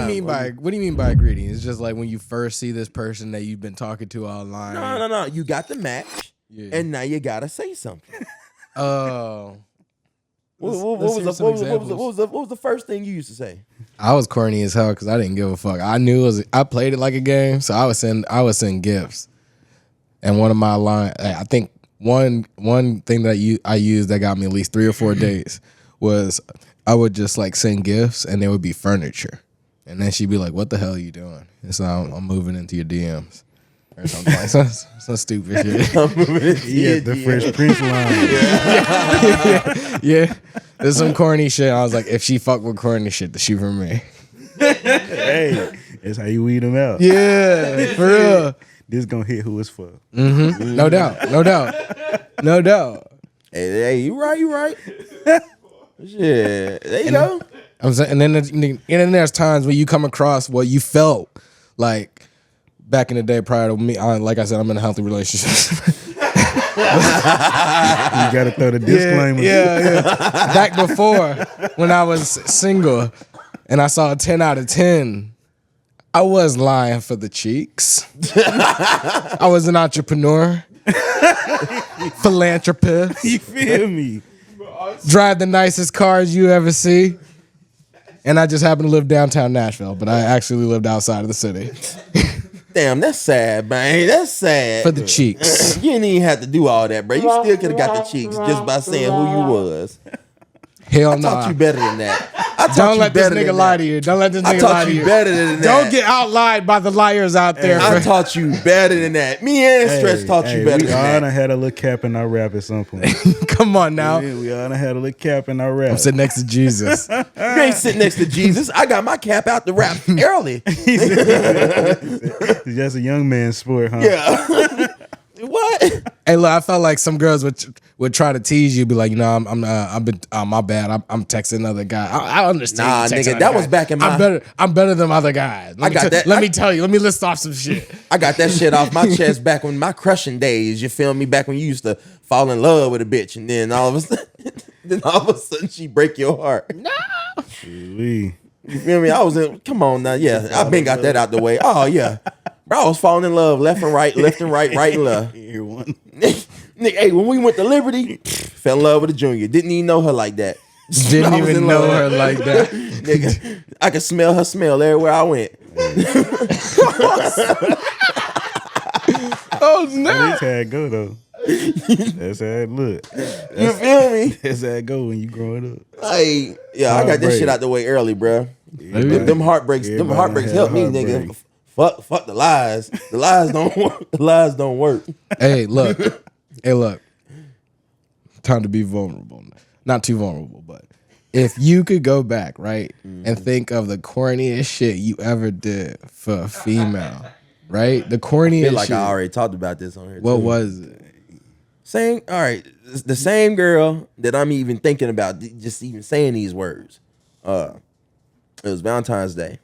you mean by greeting? It's just like when you first see this person that you've been talking to online. No. You got the match, and now you gotta say something. Oh. What was the first thing you used to say? I was corny as hell because I didn't give a fuck. I played it like a game, so I would send gifts. And one of my I think one thing that I used that got me at least 3 or 4 days was I would just like send gifts and there would be furniture, and then she'd be like, "What the hell are you doing?" And so I'm moving into your DMs. Or something like some stupid shit. The Fresh Prince line. Yeah. There's some corny shit. I was like, if she fuck with corny shit, then she for me. Hey, that's how you weed them out. Yeah, for real. This gonna hit who it's for. Mm-hmm. No doubt. Hey, you right. Shit, there you go. I'm saying, and then there's times when you come across what you felt like. Back in the day, prior to me, like I said, I'm in a healthy relationship. You gotta throw the disclaimer. Yeah. Back before, when I was single, and I saw a 10 out of 10, I was lying for the cheeks. I was an entrepreneur, philanthropist. You feel me? Drive the nicest cars you ever see. And I just happen to live downtown Nashville, but I actually lived outside of the city. Damn, that's sad, man. That's sad. For the cheeks. You didn't even have to do all that, bro. You still could have got the cheeks just by saying who you was. Hell no. I taught you better than that. Don't let this nigga lie to you. Don't let this nigga lie to you. I taught you better than that. Don't get out-lied by the liars out there. I taught you better than that. Me and Stretch taught you better than that. We all done had a little cap in our rap at some point. Come on now. We all done had a little cap in our rap. I'm sitting next to Jesus. You ain't sitting next to Jesus. I got my cap out the rap early. It's just a young man's sport, huh? Yeah. What? Hey, look, I felt like some girls would try to tease you, be like, you know, my bad. I'm texting other guy. I understand. Nah, nigga, that was back in my. I'm better than other guys. Let me tell you. Let me list off some shit. I got that shit off my chest back when my crushing days. You feel me? Back when you used to fall in love with a bitch, and then all of a sudden she break your heart. No. You feel me? I was in. Come on now, yeah. I been got that out the way. Oh yeah. Bro, I was falling in love left and right, right and left. Nigga, hey, when we went to Liberty, fell in love with a junior. Didn't even know her like that. Didn't even know her like that. Nigga, I could smell her smell everywhere I went. Oh, no. That's how it go, though. That's how it look. You feel me? That's how it go when you growing up. Hey, yeah, I got that shit out the way early, bro. Them heartbreaks help me, nigga. Fuck the lies. The lies don't work. The lies don't work. Hey, look. Time to be vulnerable. Not too vulnerable, but if you could go back, right, and think of the corniest shit you ever did for a female, right? The corniest I feel like shit. I already talked about this on here. What was it? All right, the same girl that I'm even thinking about, just even saying these words. It was Valentine's Day,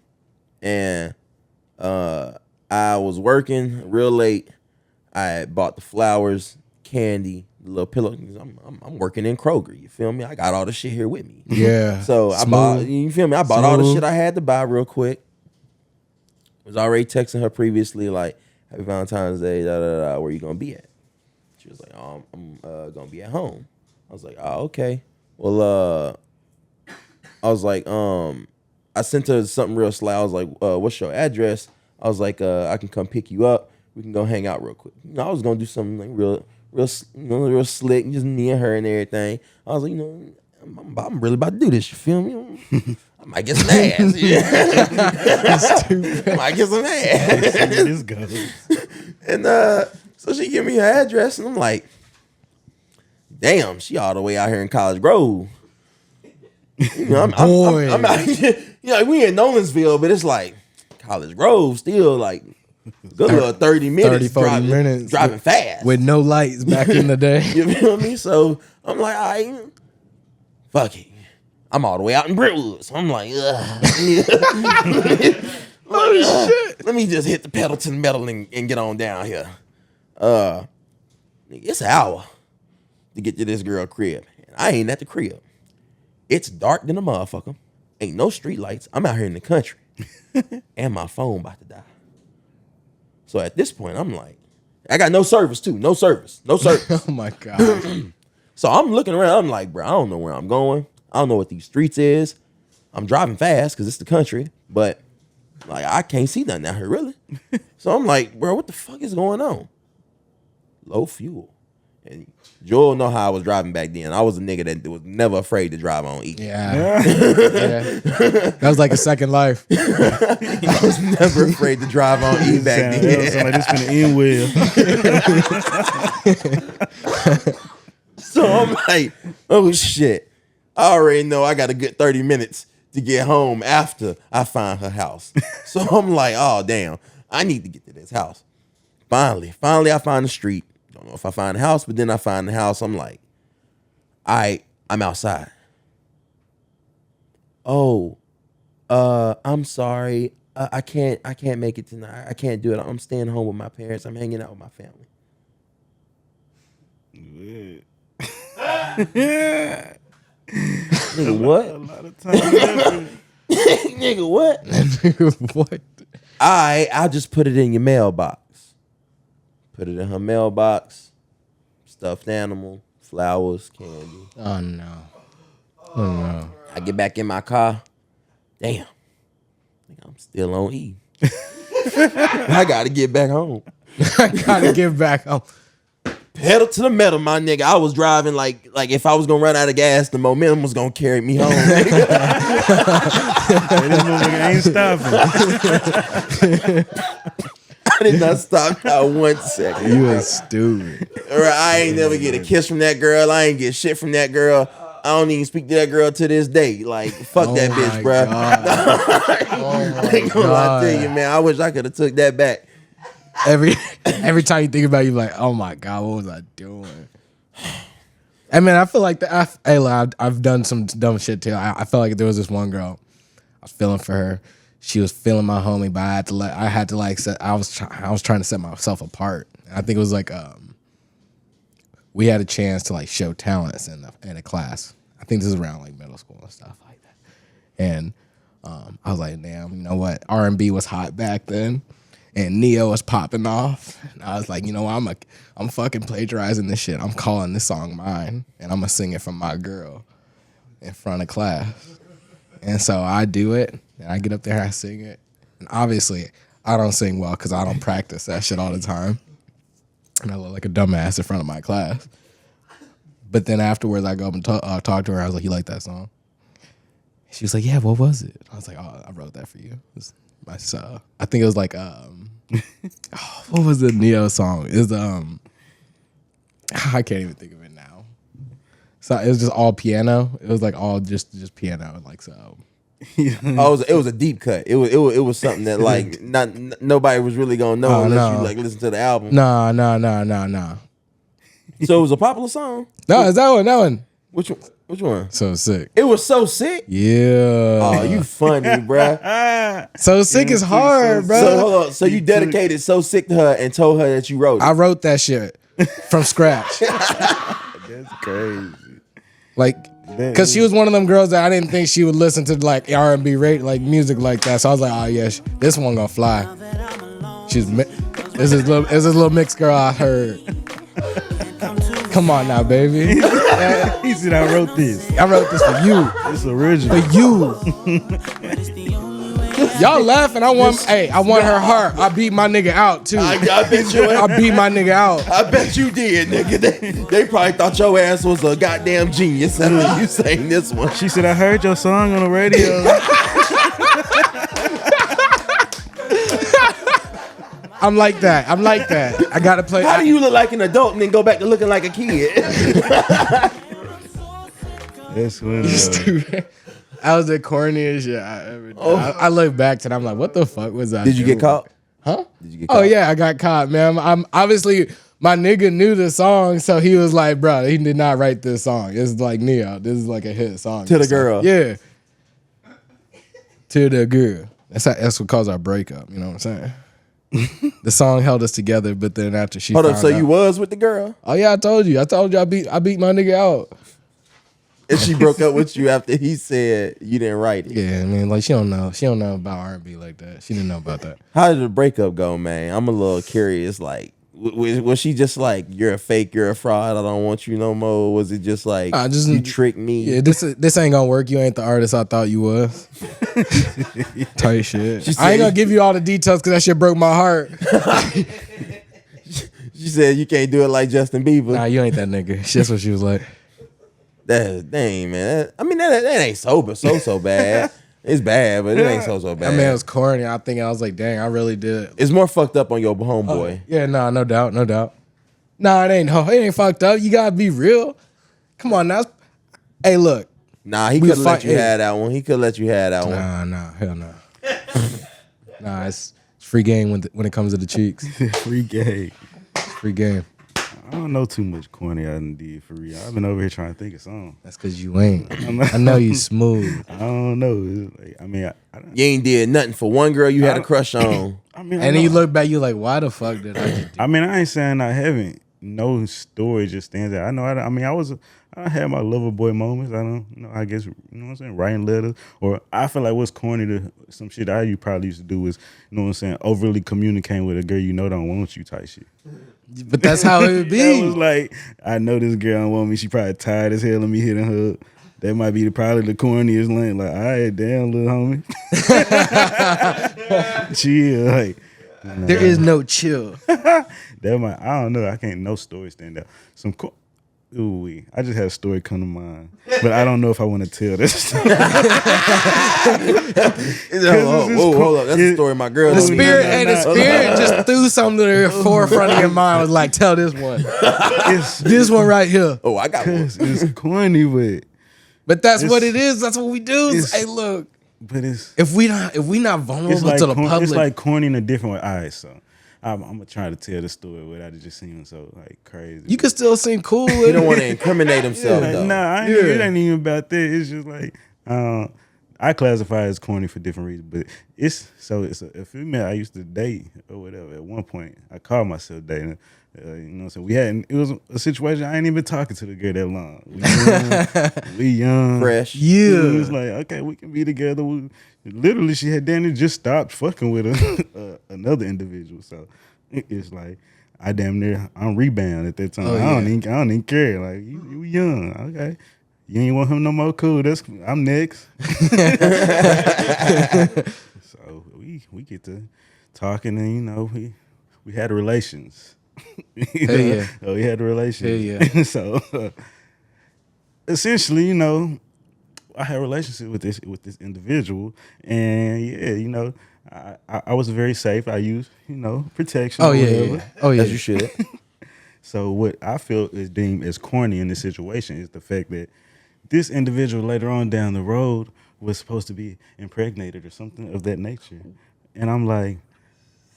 and I was working real late. I had bought the flowers, candy, the little pillow. I'm working in Kroger. You feel me? I got all the shit here with me. Yeah. So I bought. You feel me? I bought all the shit I had to buy real quick. Was already texting her previously, like, "Happy Valentine's Day. Where you gonna be at?" She was like, "Oh, I'm gonna be at home." I was like, "Oh, okay." Well, I was like, I sent her something real sly. I was like, "What's your address?" I was like, "I can come pick you up. We can go hang out real quick." You know, I was gonna do something like real slick, just me and her and everything. I was like, I'm really about to do this. You feel me? I might get some ass. I might get some ass. This goes. And so she give me her address, and I'm like, damn, she all the way out here in College Grove. You know, I'm out here, we in Nolensville, but it's like College Grove still like good little 30 minutes, 40 minutes driving fast. With no lights back in the day. You feel me? So I'm like, all right, fuck it. I'm all the way out in Brentwood. So I'm like, let me just hit the pedal to the metal and get on down here. It's an hour to get to this girl crib. I ain't at the crib. It's dark than a motherfucker. Ain't no street lights. I'm out here in the country. and my phone about to die. So at this point, I'm like, I got no service too. No service. Oh my God. So I'm looking around. I'm like, bro, I don't know where I'm going. I don't know what these streets is. I'm driving fast because it's the country, but like I can't see nothing out here really. So I'm like, bro, what the fuck is going on? Low fuel. And Joel know how I was driving back then. I was a nigga that was never afraid to drive on E. Yeah. That was like a second life. I was never afraid to drive on E back then. Somebody just finna end well. So I'm like, oh shit. I already know I got a good 30 minutes to get home after I find her house. So I'm like, oh damn, I need to get to this house. Finally I find the street. Don't know if I find the house, but then I find the house. I'm like, I'm outside. Oh, I'm sorry. I can't make it tonight. I can't do it. I'm staying home with my parents. I'm hanging out with my family. Nigga, what? A lot of time. Nigga, what? What? I'll just put it in your mailbox. Put it in her mailbox. Stuffed animal, flowers, candy. Oh no. Oh no. I get back in my car. Damn. I'm still on E. I gotta get back home. I gotta get back home. Pedal to the metal, my nigga. I was driving like if I was gonna run out of gas, the momentum was gonna carry me home. This motherfucker ain't stopping. I did not stop not 1 second. You was stupid. I ain't never get a kiss from that girl. I ain't get shit from that girl. I don't even speak to that girl to this day. Like, fuck that bitch, bro. I ain't gonna lie to you, man. I wish I could have took that back. Every time you think about it, you're like, oh my God, what was I doing? I mean, I feel like I've done some dumb shit too. I felt like there was this one girl. I was feeling for her. She was feeling my homie, but I was trying to set myself apart. I think it was like we had a chance to like show talents in a class. I think this is around like middle school and stuff like that. And I was like, damn, you know what? R&B was hot back then. And Neo was popping off. And I was like, you know what? I'm fucking plagiarizing this shit. I'm calling this song mine. And I'm going to sing it from my girl in front of class. And so I do it. And I get up there and I sing it. And obviously, I don't sing well because I don't practice that shit all the time. And I look like a dumbass in front of my class. But then afterwards, I go up and talk to her. I was like, you like that song? She was like, yeah, what was it? I was like, oh, I wrote that for you. It was I think it was like what was the Neo song? It was I can't even think of it now. So it was just all piano. It was like all just piano, like so. It was a deep cut. It was something that like nobody was really gonna know unless you like listen to the album. No. So it was a popular song. No, it's that one. Which one? So Sick. It was So Sick. Yeah. Oh, you funny, bruh. So Sick is hard, bro. So hold on. So you dedicated So Sick to her and told her that you wrote it. I wrote that shit from scratch. That's crazy. Like, cause she was one of them girls that I didn't think she would listen to like R&B like music like that. So I was like, oh yeah, this one gonna fly. This is little mixed girl I heard. Come on now, baby. He said, I wrote this. I wrote this for you. It's original. For you. Y'all laughing. I want her heart. I beat my nigga out too. I bet you. I beat my nigga out. I bet you did, nigga. They probably thought your ass was a goddamn genius after you sang this one. She said, I heard your song on the radio. I'm like that. I gotta play. How do you look like an adult and then go back to looking like a kid? That's funny. Stupid. I was the corniest shit I ever did. I look back to it, I'm like, what the fuck was I Did you doing? get caught? Huh? Did you get caught? Oh yeah, I got caught, man. I'm obviously my nigga knew the song, so he was like, bro, he did not write this song. It's like Neo. This is like a hit song. To the girl. Yeah. To the girl. That's what caused our breakup. You know what I'm saying? The song held us together, but then after she Hold found up, so out, you was with the girl? oh yeah, I told you I beat my nigga out. And she broke up with you after he said you didn't write it. Yeah, I mean, like she don't know about R&B like that. She didn't know about that. How did the breakup go, man? I'm a little curious. Like, was she just like, you're a fake, you're a fraud, I don't want you no more? Or was it just like, you tricked me? Yeah, this ain't gonna work. You ain't the artist I thought you was. Tight shit. I ain't gonna give you all the details because that shit broke my heart. She said you can't do it like Justin Bieber. Nah, you ain't that nigga. That's what she was like. Dang, man. I mean, that ain't so bad. It's bad, but it ain't so bad. I mean, it was corny. I was like, dang, I really did. It's more fucked up on your homeboy. Yeah, no doubt. Nah, it ain't fucked up. You gotta be real. Come on now. Hey, look. Nah, he could let you have that one. Nah, hell no. Nah, it's free game when it comes to the cheeks. Free game. Free game. I don't know too much corny I done did for real. I've been over here trying to think of something. That's because you ain't. I know you smooth. I don't know. Like, I mean, you ain't did nothing for one girl you had a crush on. I mean, and then you look back, you like, why the fuck did I just do I mean, I ain't saying I haven't. No story just stands out. I know. I had my lover boy moments. I don't know. I guess you know what I'm saying. Writing letters, or I feel like what's corny to some shit I probably used to do is, you know what I'm saying, overly communicating with a girl you know don't want you type shit. But that's how it would be. That was like, I know this girl don't want me. She probably tired as hell of me hitting her. That might be probably the corniest line. Like, all right, damn, little homie. Chill. Like, nah. There is no chill. I don't know. I can't, no story stand out. I just had a story come to mind, but I don't know if I want to tell this. Hold up. That's the story of my girl. The spirit just threw something to the forefront of your mind. Was like, tell this one. This one right here. Oh, I got one. It's corny, but that's what it is. That's what we do. Hey, look. But if we not vulnerable like to the public, it's like corny in a different way. All right, so I'm gonna try to tell the story without it just seeming so like crazy. You can still seem cool. You don't want to incriminate himself though. Nah, it ain't even about that. It's just like I classify it as corny for different reasons, but it's a female I used to date or whatever. At one point, I called myself dating. You know what I'm saying? It was a situation I ain't even been talking to the girl that long. We young, fresh. Yeah. It was like, okay, we can be together. Literally, she had damn near just stopped fucking with another individual. So it's like I'm rebound at that time. Oh, I don't even care. Like you young, okay. You ain't want him no more. Cool. I'm next. So we get to talking, and you know we had relations. Yeah. So we had relations. Yeah. So essentially, you know, I had a relationship with this individual, and yeah, you know, I was very safe. I used, you know, protection. Oh yeah. Oh yeah. As you should. So what I feel is deemed as corny in this situation is the fact that this individual later on down the road was supposed to be impregnated or something of that nature, and I'm like,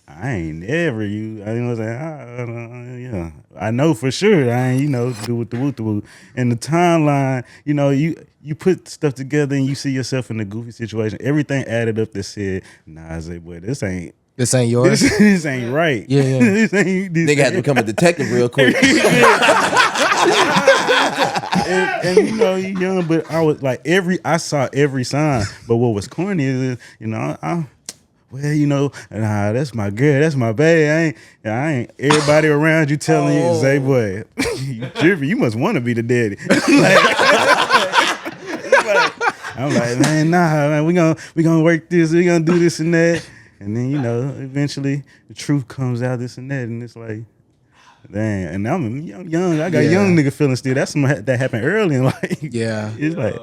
I ain't never you. I know what I'm saying. Yeah, I know for sure. I ain't, you know, do with the woo. And the timeline, you know, you put stuff together and you see yourself in a goofy situation. Everything added up that said, nah, Zaiboi, this ain't yours. This ain't right. Yeah. This Nigga had to become a detective real quick. and you know, you young, but I was like I saw every sign. But what was corny is, you know, well, you know, nah, that's my girl, that's my babe. I ain't everybody around you telling you, Zaiboi, you tripping, you must want to be the daddy. I'm like, man, nah, man, we gonna work this, we gonna do this and that. And then, you know, eventually the truth comes out, this and that, and it's like, dang. And I'm young, I got young nigga feeling still. That's something that happened early in life. Yeah. It's like,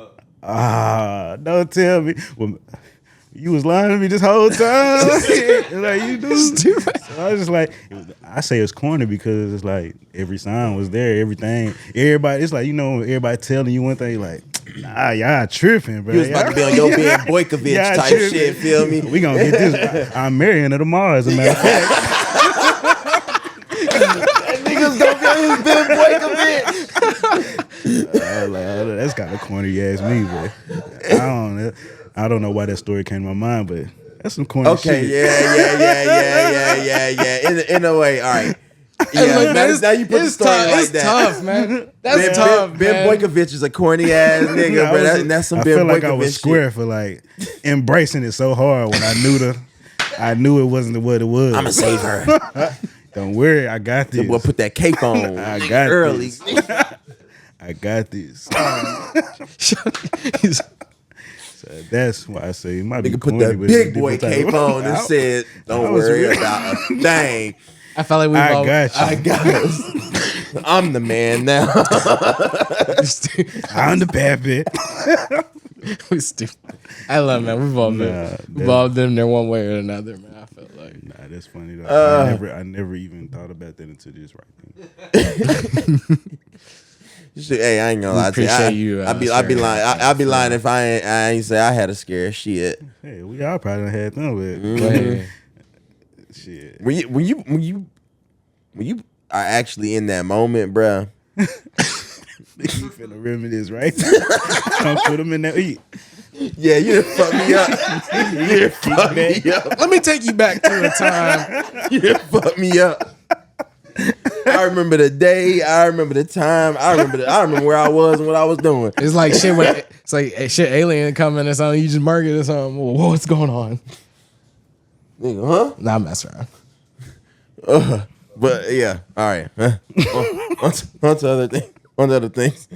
don't tell me. Well, you was lying to me this whole time. Like, you do. Stupid. So I was just like, I say it's corny because it's like every sign was there, everything. Everybody, it's like, you know, everybody telling you one thing, like, nah, y'all tripping, bro. You was about to be on your Ben Boykovich type tripping. shit, feel me? We gonna get this. I'm marrying her tomorrow, as a matter of fact. Niggas gonna be on his Ben Boykovich. That's kind of corny, you ask me, but I don't know why that story came to my mind, but that's some corny shit. Okay, yeah. In a way, all right. Yeah, Look, man, now you put the story tough. like It's that. tough, man. That's tough, Ben man. Boykovich is a corny ass nigga, bro. That's some I Ben feel like I Boykovich was shit. square for like embracing it so hard when I knew it wasn't what it was. I'ma save her. Don't worry, I got this. We'll put that cape on. I got early. this. I got this. So that's why I say it might be Nigga put corny, that but it's a big boy different type cape of- on and said, "Don't I was worry real. about a thing. I felt like we I both. got you. I got us. I'm the man now." I'm the pappy. We stupid. I love it, man. We've all been. We've all been there one way or another, man. I felt like. Nah, that's funny though. I never even thought about that until this right then. Hey, I ain't gonna lie to you. appreciate you, I'd be sharing lying. that. I'd be lying if I ain't say I had a scare. Shit. Hey, we all probably done had them, but Yeah. shit. When you are actually in that moment, bruh. You finna reminisce, right? Don't put them in there. Eat. Yeah, you done fucked me up. You done fucked me up. Let me take you back to a time. You done fucked me up. I remember the day. I remember the time. I remember where I was and what I was doing. It's like shit. It's like shit. Alien coming or something. You just mark it or something. Well, what's going on? Nigga, huh? Nah, I'm messing around. But yeah, all right. On to other things. On to other things.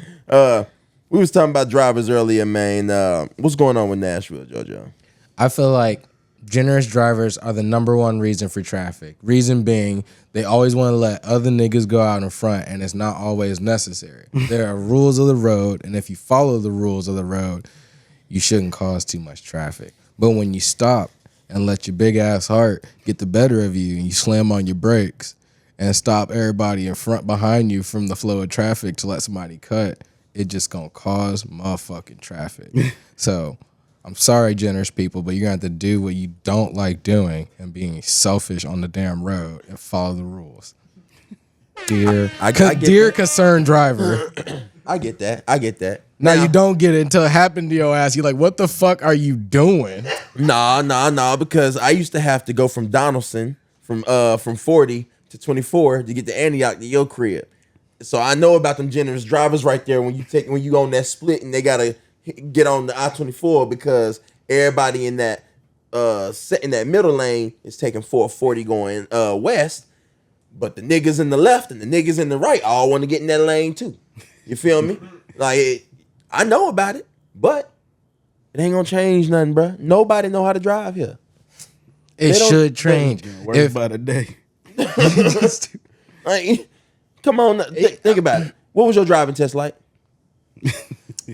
We was talking about drivers earlier, man. What's going on with Nashville, JoJo? I feel like generous drivers are the number one reason for traffic. Reason being, they always want to let other niggas go out in front, and it's not always necessary. There are rules of the road, and if you follow the rules of the road, you shouldn't cause too much traffic. But when you stop and let your big ass heart get the better of you, and you slam on your brakes and stop everybody in front behind you from the flow of traffic to let somebody cut, it just gonna cause motherfucking traffic. So I'm sorry, generous people, but you're gonna have to do what you don't like doing and being selfish on the damn road and follow the rules. Dear, I get dear that. concerned driver. I get that. Now you don't get it until it happened to your ass. You're like, what the fuck are you doing? Nah, because I used to have to go from Donaldson from 40 to 24 to get to Antioch to your crib. So I know about them generous drivers right there when you on that split and they gotta get on the I-24 because everybody in that middle lane is taking 440 going west, but the niggas in the left and the niggas in the right all want to get in that lane too. You feel me? Like I know about it, but it ain't gonna change nothing, bro. Nobody know how to drive here. It should change. Work by the day. Like, come on, think about it. What was your driving test like?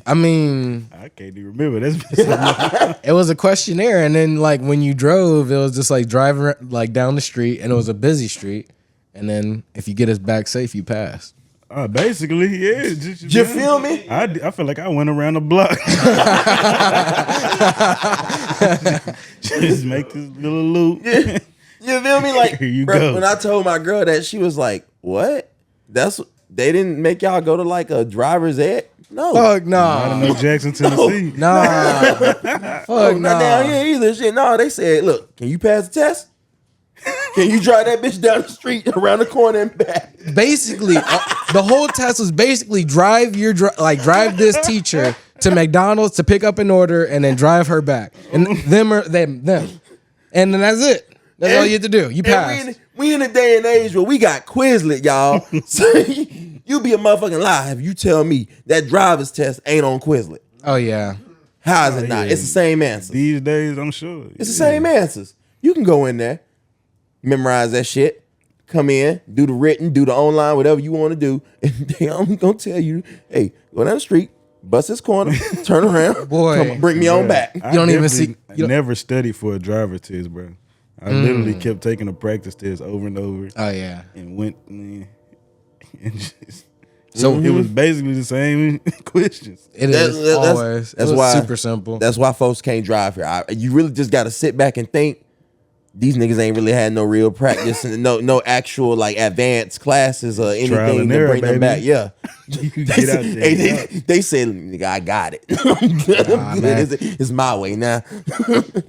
I mean, I can't even remember. That's it was a questionnaire, and then like when you drove, it was just like driving like down the street, and it was a busy street, and then if you get us back safe, you pass. basically, yeah. You feel me? I feel like I went around the block. Just make this little loop. Yeah. You feel me? Like, Here you bro, go. when I told my girl that, she was like, "What? They didn't make y'all go to like a driver's ed? No, Fuck I nah, don't know Jackson, Tennessee. nah, fuck not down here either." Shit, no. They said, "Look, can you pass the test? Can you drive that bitch down the street, around the corner and back?" Basically, the whole test was basically drive this teacher to McDonald's to pick up an order and then drive her back, and them, and then that's it. That's all you have to do. You pass. And we in a day and age where we got Quizlet, y'all. So you be a motherfucking lie if you tell me that driver's test ain't on Quizlet. Oh yeah, How is it not? yeah. It's the same answer. These days, I'm sure. It's the same answers. You can go in there, memorize that shit, come in, do the written, do the online, whatever you want to do. And I'm going to tell you, hey, go down the street, bust this corner, turn around, Boy. come, bring me on back. I You don't even definitely see- never studied for a driver test, bro. I literally kept taking a practice test over and over. oh yeah. And went and just, So it was basically the same questions. it is always. That's It was why super simple. That's why folks can't drive here. You really just got to sit back and think. these niggas ain't really had no real practice and no actual like advanced classes or anything to bring them back. Yeah. You can get out there. They said, nigga, I got it. I'm good. I'm good. It's my way now.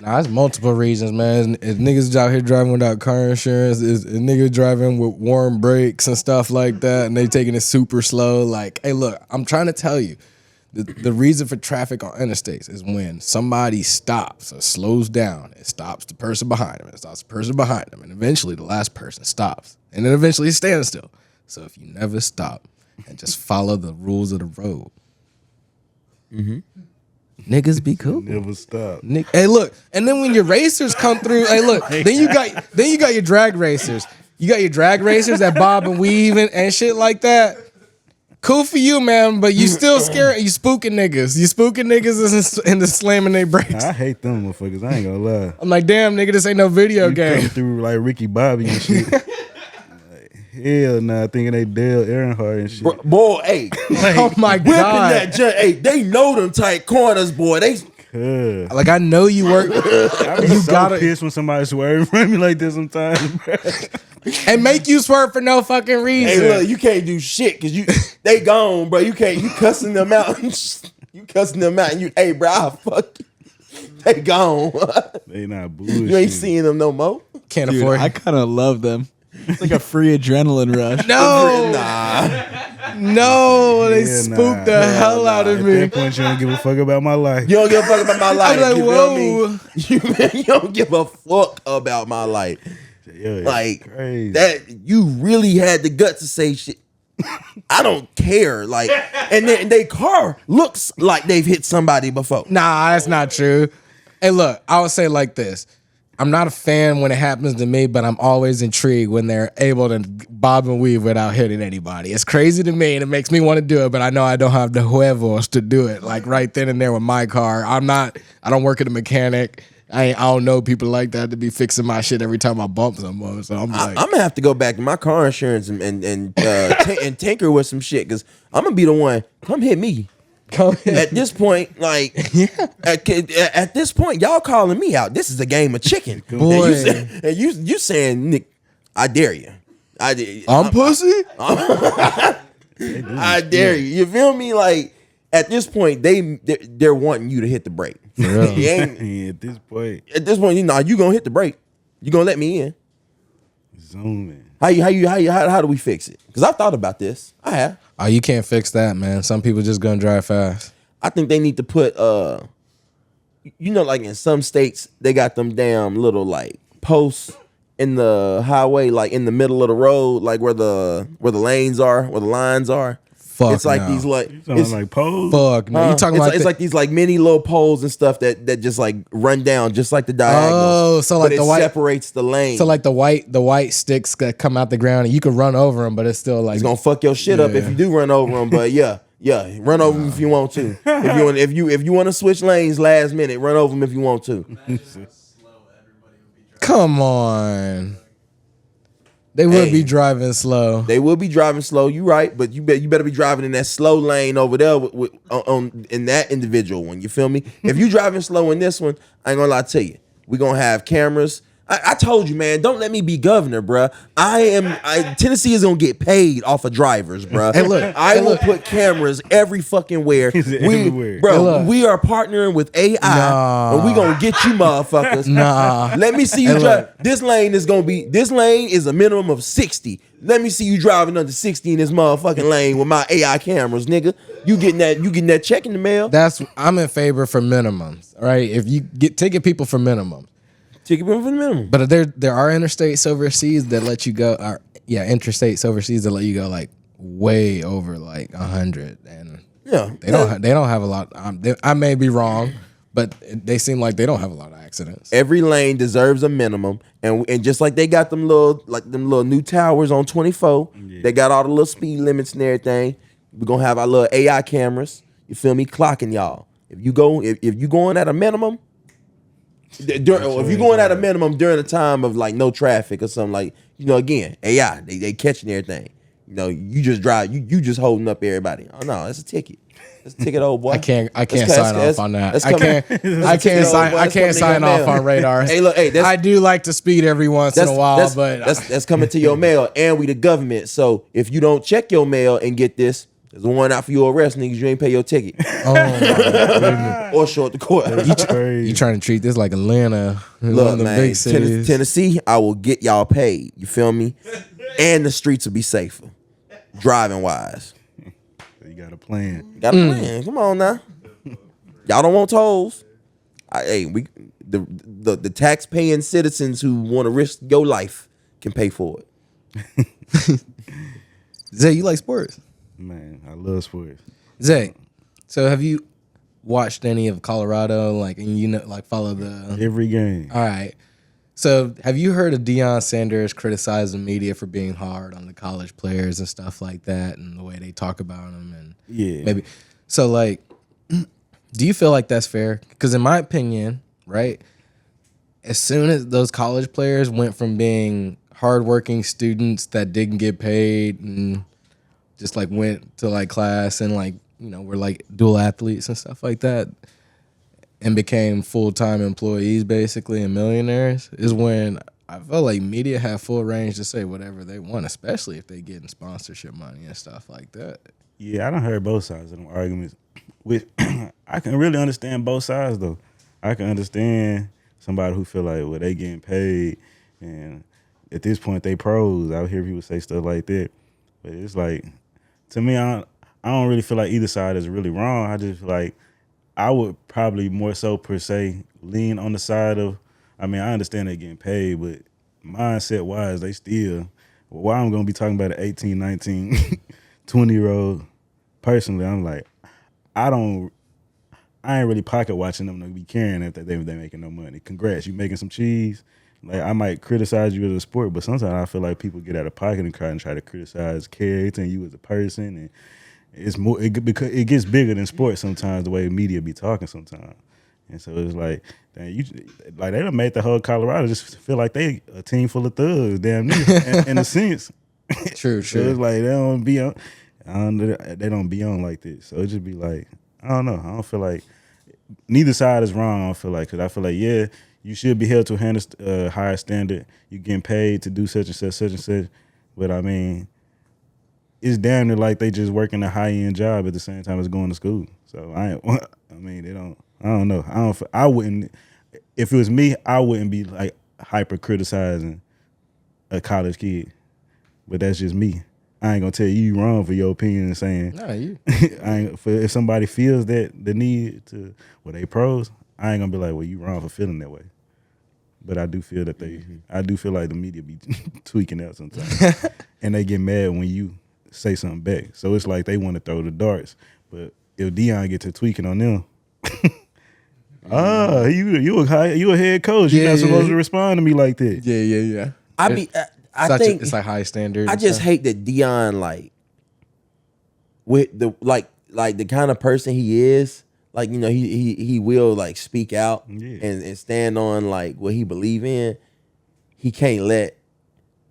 Nah, it's multiple reasons, man. Is niggas out here driving without car insurance. Is niggas driving with warm brakes and stuff like that, and they taking it super slow. Like, hey, look, I'm trying to tell you. The reason for traffic on interstates is when somebody stops or slows down. It stops the person behind them. It stops the person behind them. And eventually the last person stops. And then eventually it stands still. So if you never stop and just follow the rules of the road, niggas be cool. Never stop. Hey, look. And then when your racers come through, hey, look. Then you got your drag racers. You got your drag racers that bob and weave and shit like that. Cool for you, man, but you still scared. You spooking niggas. You spooking niggas and slamming their brakes. I hate them motherfuckers. I ain't gonna lie. I'm like, damn, nigga, this ain't no video game. Come through like Ricky Bobby and shit. Hell nah, thinking they Dale Earnhardt and shit. Boy, hey. Oh my God. That hey, they know them tight corners, boy. They like, I know you work. I be so pissed when somebody swerve in front of me like this sometimes, bro. And make you swerve for no fucking reason. Hey, look, you can't do shit because they gone, bro. You cussing them out. You cussing them out, and hey, bro, I'll fuck you. They gone. They not bullshit. You ain't seeing them no more. Can't afford. I kind of love them. It's like a free adrenaline rush. No, they spooked the hell out of me. At that point, you don't give a fuck about my life. You don't give a fuck about my life. I'm like, you whoa. feel me? You don't give a fuck about my life. Yeah, like crazy. That you really had the guts to say shit. I don't care. Like, and then their car looks like they've hit somebody before. Nah, that's not true. Hey, look, I would say like this. I'm not a fan when it happens to me, but I'm always intrigued when they're able to bob and weave without hitting anybody. It's crazy to me, and it makes me want to do it, but I know I don't have the huevos to do it, like right then and there with my car. I don't work at a mechanic. I don't know people like that to be fixing my shit every time I bump someone. So I'm like, I'm gonna have to go back to my car insurance and tinker with some shit, because I'm gonna be the one. Come hit me. At this point, like, at this point, y'all calling me out. This is a game of chicken. Boy. And you saying, Nick, I dare you. I'm pussy? I dare you. You feel me? Like, at this point, they're wanting you to hit the brake. Yeah, at this point, you know, you gonna hit the brake. You gonna let me in. Zooming. How do we fix it? Because I've thought about this. I have. Oh, you can't fix that, man. Some people just gonna drive fast. I think they need to put you know, like in some states they got them damn little like posts in the highway, like in the middle of the road, like where the lanes are, where the lines are. Fuck, it's like no. these like it's like poles. Fuck no. You talking about it's like these like mini little poles and stuff that just like run down just like the diagonal. Oh, so like but the it white separates the lane. So like the white sticks that come out the ground and you can run over them, but it's still like it's gonna fuck your shit up if you do run over them. But yeah, run over them if you want to. If you want to switch lanes last minute, run over them if you want to. Come on. They would be driving slow. They will be driving slow. You right, but you better be driving in that slow lane over there in that individual one. You feel me? If you driving slow in this one, I ain't gonna lie to you. We gonna have cameras. I told you, man. Don't let me be governor, bruh. Tennessee is gonna get paid off of drivers, bruh. Hey, look. I will put cameras every fucking where. Everywhere. Bro, we are partnering with AI, and we gonna get you motherfuckers. Nah. Let me see you drive. This lane is a minimum of 60. Let me see you driving under 60 in this motherfucking lane with my AI cameras, nigga. You getting that check in the mail? I'm in favor for minimums, right? If you get ticket people for minimums. Ticket people for the minimum. But there are interstates overseas that let you go. Interstates overseas that let you go like way over like 100, and they don't have a lot. I may be wrong, but they seem like they don't have a lot of accidents. Every lane deserves a minimum, and just like they got them little new towers on 24, they got all the little speed limits and everything. We're gonna have our little AI cameras. You feel me? Clocking y'all. If you going at a minimum. If you're going at a minimum during a time of like no traffic or something, like, you know, again, AI, they catching everything. You know, you just drive, you just holding up everybody. Oh no, it's a ticket. Let's take it, old boy. I can't sign off on that. I can't sign off on radars. Hey, look, hey, I do like to speed every once in a while, but that's coming to your mail, and we the government. So if you don't check your mail and get this, there's one out for your arrest, niggas. You ain't pay your ticket. Oh my goodness. Or show up to court. You trying to treat this like Atlanta? Look, one of the man, big cities. Tennessee, I will get y'all paid. You feel me? And the streets will be safer, driving wise. You got a plan. Got a plan. Come on now. Y'all don't want tolls. The tax-paying citizens who want to risk your life can pay for it. Zay, you like sports? Man, I love sports. Zay, so have you watched any of Colorado? Like, and you know, like follow the Every game. All right. So have you heard of Deion Sanders criticize the media for being hard on the college players and stuff like that, and the way they talk about them, and maybe so like, do you feel like that's fair? Because in my opinion, right, as soon as those college players went from being hardworking students that didn't get paid and just like went to like class and like, you know, were like dual athletes and stuff like that, and became full-time employees basically and millionaires, is when I felt like media have full range to say whatever they want, especially if they getting sponsorship money and stuff like that. Yeah, I done heard both sides of them arguments. I can really understand both sides though. I can understand somebody who feel like, well, they getting paid, and at this point they pros. I hear people say stuff like that, but it's like, to me, I don't really feel like either side is really wrong. I just feel like I would probably more so per se lean on the side of, I mean, I understand they getting paid, but mindset wise, they still, why I'm going to be talking about an 18, 19, 20-year-old, personally, I'm like, I ain't really pocket watching them to be caring if they making no money. Congrats, you making some cheese. Like, I might criticize you as a sport, but sometimes I feel like people get out of pocket and try to criticize character and you as a person, and it's more because it gets bigger than sports sometimes, the way media be talking sometimes. And so it's like, dang, they done made the whole Colorado just feel like they a team full of thugs, damn near, in a sense. True. So it's like they don't be on like this. So it just be like, I don't know. I don't feel like neither side is wrong. I don't feel like, because I feel like, yeah, you should be held to a higher standard. You're getting paid to do such and such. But I mean, it's damn near like they just working a high-end job at the same time as going to school. So I don't know. I wouldn't, if it was me, I wouldn't be like hyper criticizing a college kid. But that's just me. I ain't gonna tell you wrong for your opinion and saying, Nah, you. If somebody feels that the need to, well, they pros, I ain't gonna be like, well, you wrong for feeling that way. But I do feel that I do feel like the media be tweaking out sometimes. And they get mad when you say something back. So it's like they want to throw the darts. But if Deion get to tweaking on them, you a head coach. You're not supposed to respond to me like that. Yeah. I think it's like high standard. I just hate that Deion, like, with the like the kind of person he is, like, you know, he will like speak out and stand on like what he believe in. He can't let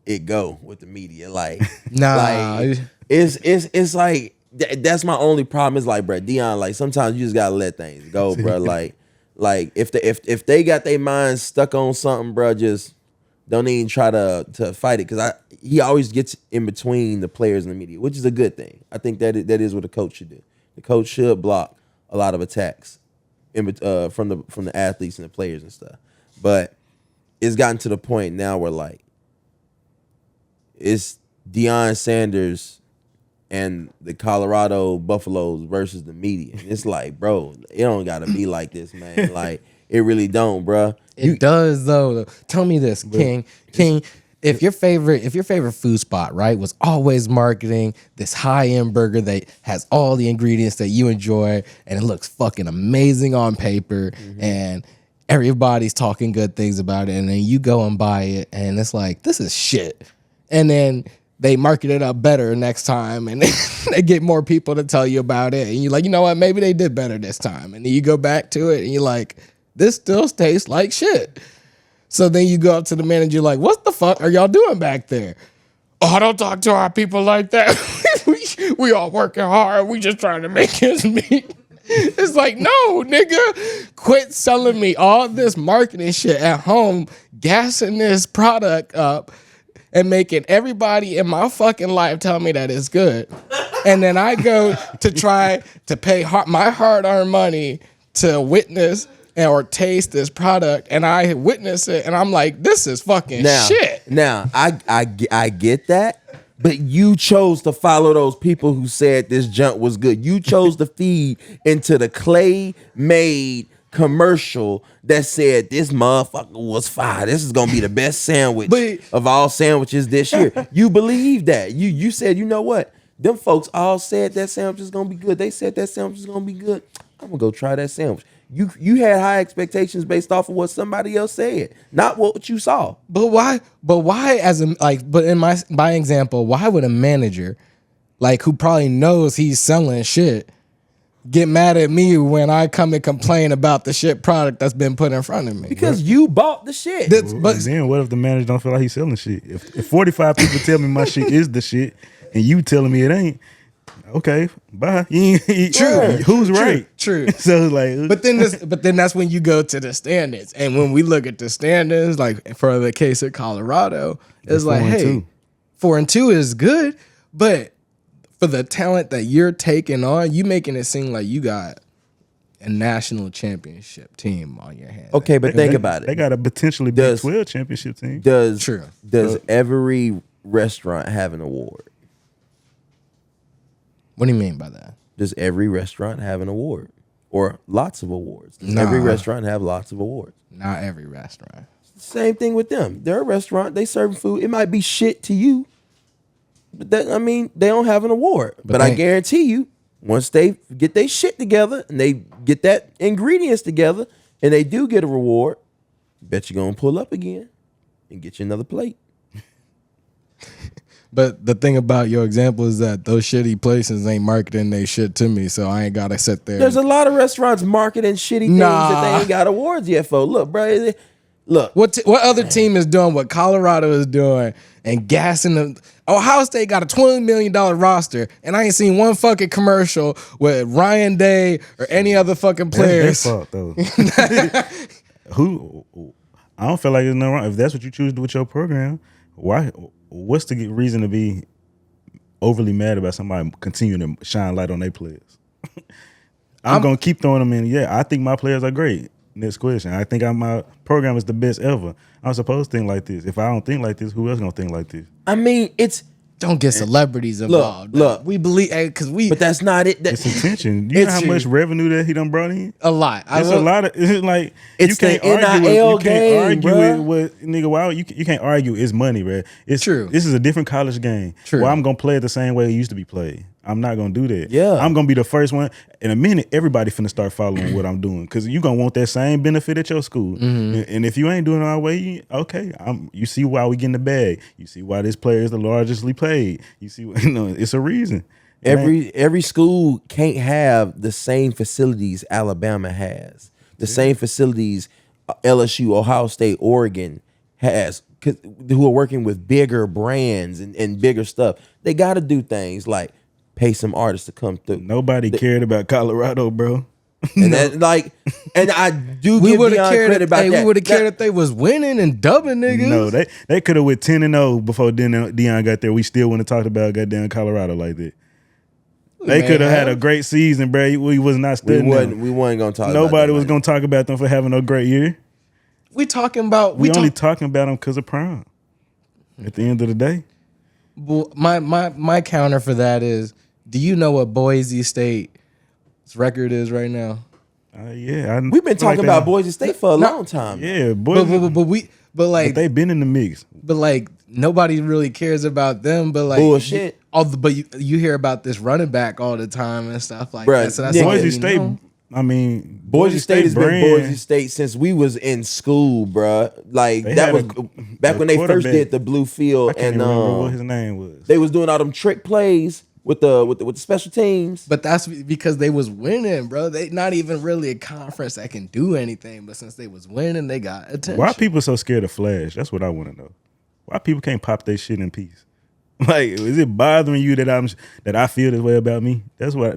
it go with the media. Like, like it's like that's my only problem. Is like, bro, Deion, like, sometimes you just gotta let things go, bro. Like if they got their minds stuck on something, bro, just don't even try to fight it, because he always gets in between the players and the media, which is a good thing. I think that is what a coach should do. The coach should block a lot of attacks from the athletes and the players and stuff. But it's gotten to the point now where, like, it's Deion Sanders and the Colorado Buffaloes versus the media. And it's like, bro, it don't gotta be like this, man. Like, it really don't, bro. It does though. Tell me this, King. If your favorite food spot, right, was always marketing this high-end burger that has all the ingredients that you enjoy, and it looks fucking amazing on paper, and everybody's talking good things about it, and then you go and buy it, and it's like, this is shit. And then they market it up better next time, and they get more people to tell you about it, and you're like, you know what, maybe they did better this time. And then you go back to it, and you're like, this still tastes like shit. So then you go up to the manager, like, what the fuck are y'all doing back there? Oh, don't talk to our people like that. we all working hard. We just trying to make ends meet. It's like, no, nigga, quit selling me all this marketing shit at home, gassing this product up and making everybody in my fucking life tell me that it's good. And then I go to try to pay my hard-earned money to witness or taste this product, and I witness it, and I'm like, this is fucking shit. Now, I get that. But you chose to follow those people who said this junk was good. You chose to feed into the clay-made commercial that said this motherfucker was fire. This is gonna be the best sandwich of all sandwiches this year. You believe that. You said, you know what? Them folks all said that sandwich is gonna be good. They said that sandwich is gonna be good. I'm gonna go try that sandwich. You had high expectations based off of what somebody else said, not what you saw. But why? But in my example, why would a manager, like, who probably knows he's selling shit, get mad at me when I come and complain about the shit product that's been put in front of me? Because you bought the shit. But then what if the manager don't feel like he's selling shit? If 45 people tell me my shit is the shit, and you telling me it ain't. Okay, bye. True. Who's right? True. So like, but then that's when you go to the standards, and when we look at the standards, like for the case of Colorado, it's like, hey, 4-2 is good, but for the talent that you're taking on, you making it seem like you got a national championship team on your hands. Okay, but think about it. They got a potentially Big 12 championship team. Does every restaurant have an award? What do you mean by that? Does every restaurant have an award? Or lots of awards? Does every restaurant have lots of awards? Not every restaurant. Same thing with them. They're a restaurant. They serve food. It might be shit to you. But they don't have an award. But I guarantee you, once they get their shit together and they get that ingredients together and they do get a reward, bet you're going to pull up again and get you another plate. But the thing about your example is that those shitty places ain't marketing they shit to me, so I ain't gotta sit there. There's a lot of restaurants marketing shitty things that they ain't got awards yet for. Look, bro, look. What other team is doing what Colorado is doing and gassing them? Ohio State got a $20 million roster, and I ain't seen one fucking commercial with Ryan Day or any other fucking players. That's their fault, though. I don't feel like there's no wrong. If that's what you choose to do with your program, why? What's the reason to be overly mad about somebody continuing to shine light on their players? I'm going to keep throwing them in. Yeah, I think my players are great. Next question. I think my program is the best ever. I'm supposed to think like this. If I don't think like this, who else going to think like this? I mean, don't get celebrities involved. Look, we believe but that's not it. It's intention. You know how much revenue that he done brought in? A lot. It's a lot of. It's like it's you can't argue with nigga. Wow, you can't argue. It's money, bro. It's true. This is a different college game. True. Well, I'm gonna play it the same way it used to be played. I'm not gonna do that. Yeah. I'm gonna be the first one. In a minute, everybody finna start following what I'm doing because you gonna want that same benefit at your school. Mm-hmm. And if you ain't doing it our way, okay. You see why we getting the bag. You see why this player is the largestly paid. You see, it's a reason. Every school can't have the same facilities Alabama has. The same facilities LSU, Ohio State, Oregon has, who are working with bigger brands and bigger stuff. They got to do things like pay some artists to come through. Nobody cared about Colorado, bro. And and I do give Deion credit about that. We would have cared if they was winning and dubbing niggas. No, they could have went 10-0 before Deion got there. We still wouldn't have talked about goddamn Colorado like that. They could have had a great season, bro. We was not studying them. We wasn't gonna talk. Nobody was gonna talk about them for having a great year. We talking about we only talking about them because of Prime. At the end of the day, well, my counter for that is: do you know what Boise State's record is right now? Yeah, we've been talking about Boise State for a long time. Yeah, but they've been in the mix. But like nobody really cares about them. But like bullshit. But you hear about this running back all the time and stuff like that. So that's Boise State. Know. I mean, Boise State has been Boise State since we was in school, bruh. Like that was back when they first did the blue field. I can't remember what his name was. They was doing all them trick plays with the special teams. But that's because they was winning, bro. They not even really a conference that can do anything. But since they was winning, they got attention. Why people so scared of Flash? That's what I want to know. Why people can't pop their shit in peace? Like, is it bothering you that I feel this way about me? That's why I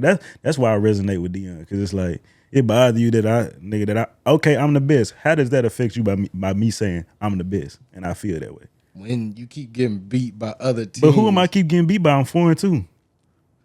resonate with Deion, because it's like, it bothers you that okay, I'm the best. How does that affect you by me saying I'm the best and I feel that way? When you keep getting beat by other teams. But who am I keep getting beat by? I'm 4-2.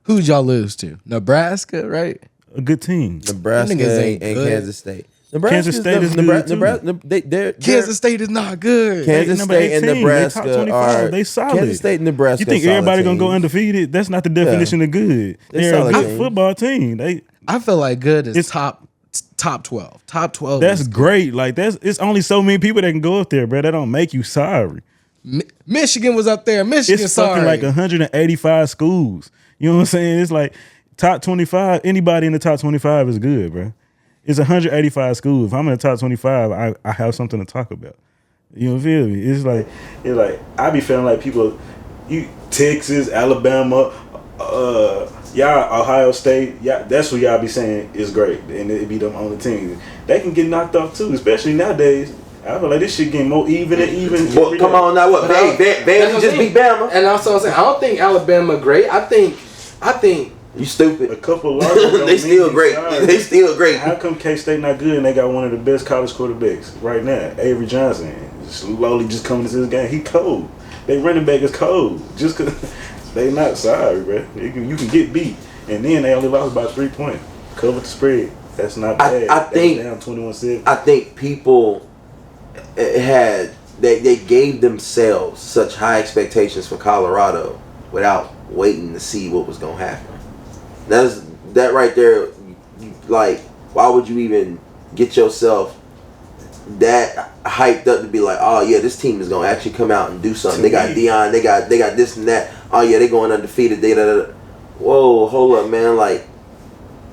Who'd y'all lose to? Nebraska, right? A good team. Nebraska and Kansas State. Kansas State is good too. Kansas State is not good. Kansas State and Nebraska are they solid. Kansas State and Nebraska. You think everybody gonna go undefeated? That's not the definition of good. They're a good football team. I feel like good is top 12. Top 12. That's great. Like it's only so many people that can go up there, bro. That don't make you sorry. Michigan was up there. Michigan, it's fucking like 185 schools. You know what I'm saying? It's like top 25. Anybody in the top 25 is good, bro. It's 185 schools. If I'm in the top 25, I have something to talk about. You know, feel me? It's like I be feeling like people, Texas, Alabama, y'all, Ohio State, that's what y'all be saying is great, and it be them only teams. They can get knocked off too, especially nowadays. I feel like this shit getting more even and even. Well, come on now, what? Bama just beat Bama, and also I'm saying I don't think Alabama great. I think. You stupid. A couple losses. They still great. They still great. How come K-State not good and they got one of the best college quarterbacks right now? Avery Johnson. Slowly just coming into this game. He cold. They running back is cold. Just cause they not sorry, bro. You can get beat. And then they only lost by 3 points. Covered the spread. That's not bad. I think down 21-7. I think people they gave themselves such high expectations for Colorado without waiting to see what was gonna happen. That right there, like, why would you even get yourself that hyped up to be like, oh yeah, this team is gonna actually come out and do something. They got Deion, they got this and that. Oh yeah, they going undefeated. Whoa, hold up, man. Like,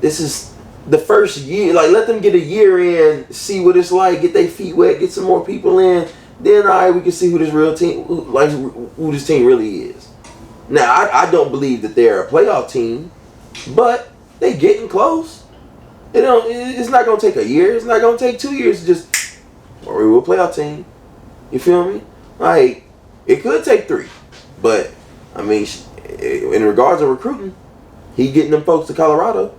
this is the first year. Like, let them get a year in, see what it's like, get their feet wet, get some more people in. Then all right, we can see who this real team, who this team really is. Now, I don't believe that they're a playoff team. But they getting close. It's not gonna take a year. It's not gonna take 2 years to just, or we'll playoff team. You feel me? Like, it could take 3, but I mean, in regards to recruiting, he getting them folks to Colorado.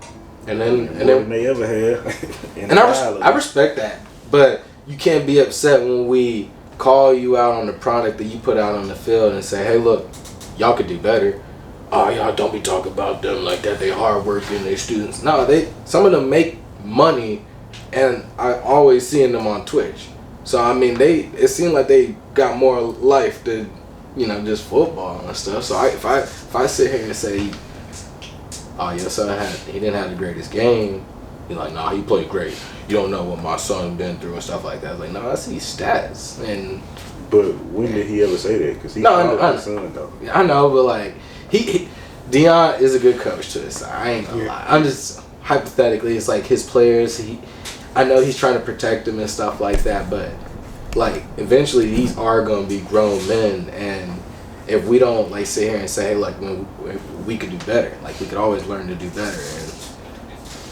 And then they ever had. And I respect that, but you can't be upset when we call you out on the product that you put out on the field and say, hey, look, y'all could do better. Oh, y'all don't be talking about them like that. They hard working, they students. No, some of them make money, and I always seeing them on Twitch. So I mean, it seemed like they got more life than just football and stuff. So if I sit here and say, oh yeah, son he didn't have the greatest game, you're like, nah, he played great. You don't know what my son been through and stuff like that. Like, no, I see stats. And but when did he ever say that? Because he called his son though. I know, but like. Deion is a good coach to this. I ain't gonna lie. I'm just hypothetically, it's like his players. I know he's trying to protect them and stuff like that, but like eventually these are gonna be grown men, and if we don't like sit here and say, hey, look, we could do better. Like, we could always learn to do better,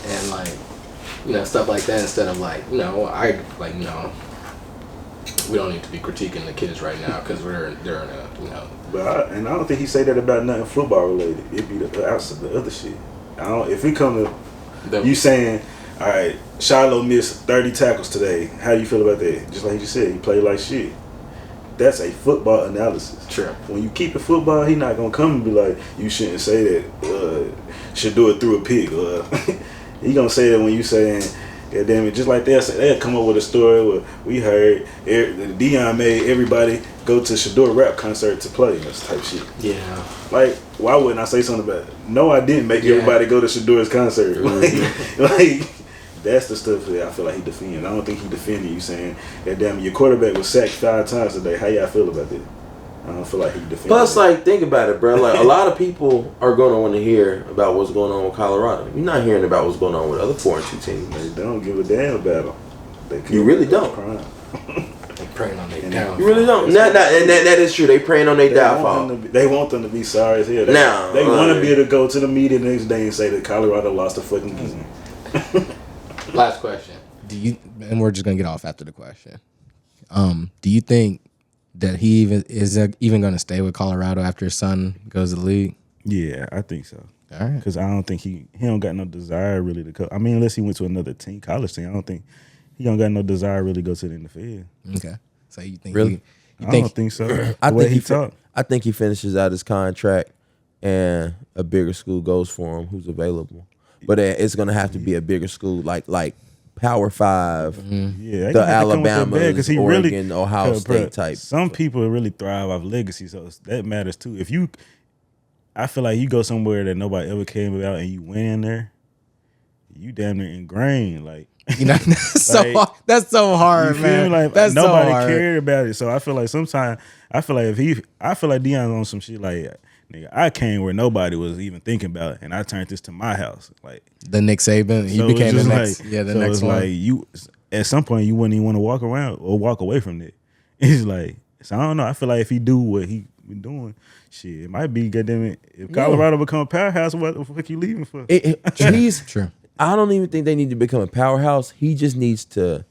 and like stuff like that instead of like we don't need to be critiquing the kids right now because they're in a But I don't think he say that about nothing football related. It'd be the other shit. If we come to you saying, all right, Shiloh missed 30 tackles today. How do you feel about that? Just like you said, he played like shit. That's a football analysis. Sure. When you keep it football, he not gonna come and be like, you shouldn't say that. Should do it through a pig. He gonna say that when you saying, God damn it, just like they'll come up with a story where we heard Deion made everybody go to Shador rap concert to play this type shit. Yeah. Like, why wouldn't I say something about it? No, I didn't make everybody go to Shador's concert. Like, that's the stuff that I feel like he defended. I don't think he defended you saying, God damn it, your quarterback was sacked 5 times today. How y'all feel about that? I don't feel like he defended. Plus, like, think about it, bro. Like, a lot of people are going to want to hear about what's going on with Colorado. You're not hearing about what's going on with other 4-2 teams. They don't give a damn about them. You really don't. They praying on their downfall. You really don't. And that is true. They praying on their downfall. They want them to be sorry as hell. They want to be able to go to the media the next day and say that Colorado lost the fucking game. Last question. And we're just gonna get off after the question. Do you think that he even going to stay with Colorado after his son goes to the league? Yeah, I think so. All right. Because I don't think he don't got no desire really to go. I mean, unless he went to another team, college team. I don't think he don't got no desire really to go to the NFL. Okay. So you think Really? I don't think so. The I way think he talk. I think he finishes out his contract and a bigger school goes for him who's available. But it's gonna have to be a bigger school like Power 5, Yeah, the Alabama, because Oregon, Ohio State type. Some people really thrive off legacy, so that matters too. I feel like you go somewhere that nobody ever came about and you win there, you damn near ingrained. Like, you know, that's so hard, you man. feel me? Like that's nobody so hard. cared about it. So I feel like sometimes I feel like Deion's on some shit like, nigga, I came where nobody was even thinking about it, and I turned this to my house. Like The Nick Saban, he so became the it's next, like, the so next it's one. like you at some point you wouldn't even want to walk around or walk away from it. It's like, so I don't know. I feel like if he do what he been doing, shit, it might be goddamn it. If Colorado become a powerhouse, what the fuck you leaving for? True. I don't even think they need to become a powerhouse. He just needs to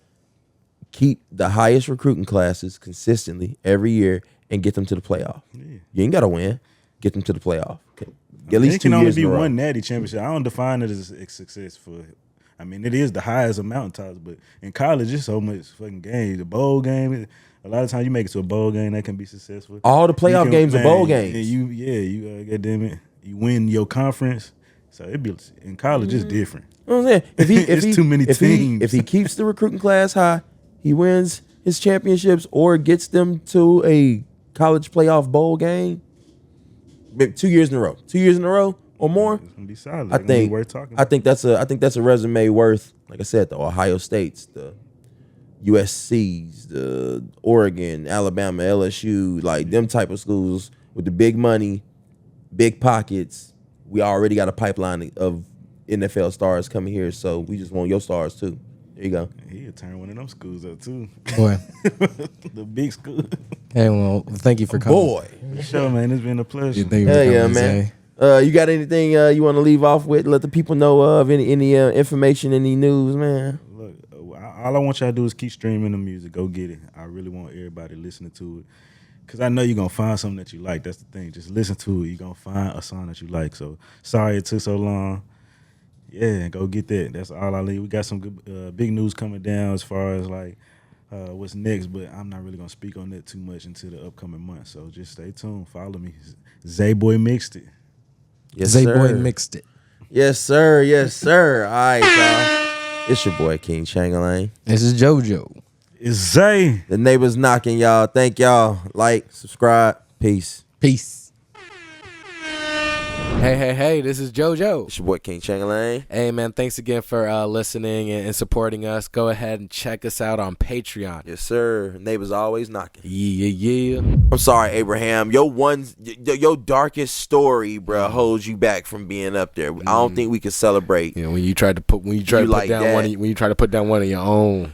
keep the highest recruiting classes consistently every year and get them to the playoff. Yeah. You ain't got to win. Get them to the playoff. Okay. At It least 2 can only years be in a row. one natty championship. I don't define it as a success for. I mean, it is the highest of mountaintops, but in college, it's so much fucking games. The bowl game, a lot of times you make it to a bowl game that can be successful. All the playoff games are bowl and games. you goddamn it, you win your conference. So it be in college, it's different. You know what I'm saying? It's too many teams. If he keeps the recruiting class high, he wins his championships or gets them to a college playoff bowl game. Maybe 2 years in a row. 2 years in a row or more. It's gonna be solid. I It's gonna be think worth talking I about. think that's a resume worth, like I said, the Ohio States, the USC's, the Oregon, Alabama, LSU, like them type of schools with the big money, big pockets. We already got a pipeline of NFL stars coming here, so we just want your stars too. There you go. He'll turn one of them schools up too. Boy. The big school. Hey, well, thank you for coming. Boy. Sure, man. It's been a pleasure. Yeah, thank you for Hell coming, yeah, man. Zay. You got anything you want to leave off with? Let the people know of any information, any news, man. Look, all I want y'all to do is keep streaming the music. Go get it. I really want everybody listening to it. Because I know you're going to find something that you like. That's the thing. Just listen to it. You're going to find a song that you like. So, sorry it took so long. Yeah, go get that. That's all I leave. We got some good, big news coming down as far as like what's next, but I'm not really going to speak on that too much until the upcoming month. So, just stay tuned. Follow me. Zaiboi mixed it. Yes, Zaiboi sir. mixed it. Yes, sir. Yes, sir. All right, y'all. It's your boy, King Changalang. This is JoJo. It's Zay. The neighbors knocking, y'all. Thank y'all. Like, subscribe. Peace. Peace. Hey, this is JoJo. It's your boy, King Changalang. Hey, man, thanks again for listening and supporting us. Go ahead and check us out on Patreon. Yes, sir. Neighbors always knocking. Yeah. I'm sorry, Abraham. Your darkest story, bro, holds you back from being up there. I don't think we can celebrate. You know, when you try to put like down that. when you try to put down one of your own.